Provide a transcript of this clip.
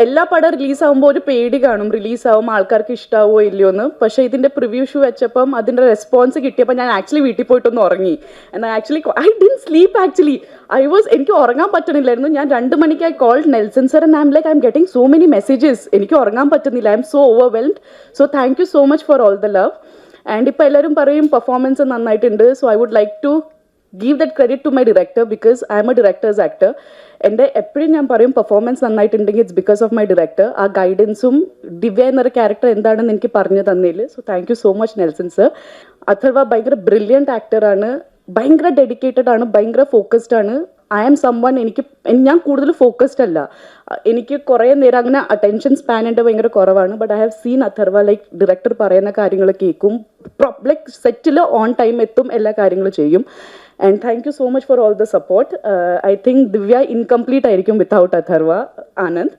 എല്ലാ പടം റിലീസാകുമ്പോൾ ഒരു പേടി കാണും, റിലീസാവും ആൾക്കാർക്ക് ഇഷ്ടാവോ ഇല്ലയോ എന്ന്. പക്ഷേ ഇതിൻ്റെ പ്രിവ്യൂ ഷൂ വെച്ചപ്പം അതിൻ്റെ റെസ്പോൺസ് കിട്ടിയപ്പോൾ ഞാൻ ആക്ച്വലി വീട്ടിൽ പോയിട്ടൊന്ന് ഉറങ്ങി. എന്നാൽ actually I didn't sleep actually. എനിക്ക് ഉറങ്ങാൻ പറ്റണില്ലായിരുന്നു. ഞാൻ 2 മണിക്ക് I called Nelson sir and I'm like I'm getting so many messages. എനിക്ക് ഉറങ്ങാൻ പറ്റുന്നില്ല. I'm so overwhelmed. So thank you so much for all the love. And ഇപ്പോൾ എല്ലാവരും പറയും പെർഫോമൻസ് നന്നായിട്ടുണ്ട്. So I would like to give that credit to my director because I am a director's actor. എൻ്റെ എപ്പോഴും ഞാൻ പറയും performance നന്നായിട്ടുണ്ടെങ്കിൽ it's because of my director. ആ ഗൈഡൻസും ദിവ്യ എന്നൊരു ക്യാരക്ടർ എന്താണെന്ന് എനിക്ക് പറഞ്ഞു തന്നതിൽ so thank you so much Nelson sir. Atharva ഭയങ്കര ബ്രില്യൻറ്റ് ആക്ടറാണ്, ഭയങ്കര ഡെഡിക്കേറ്റഡ് ആണ്, ഭയങ്കര ഫോക്കസ്ഡ് ആണ്. ഐ ആം സംവൺ ഞാൻ കൂടുതൽ ഫോക്കസ്ഡ് അല്ല. എനിക്ക് കുറേ നേരം അങ്ങനെ അറ്റൻഷൻ സ്പാൻ എൻ്റെ ഭയങ്കര കുറവാണ്. But I have seen Atharva like director പറയുന്ന കാര്യങ്ങൾ കേൾക്കും, ലൈക്ക് സെറ്റിൽ ഓൺ ടൈം എത്തും, എല്ലാ കാര്യങ്ങളും ചെയ്യും. And thank you so much for all the support. I think Divya incomplete ആയിരിക്കും വിത്തൗട്ട് അഥർവ. ആനന്ദ്.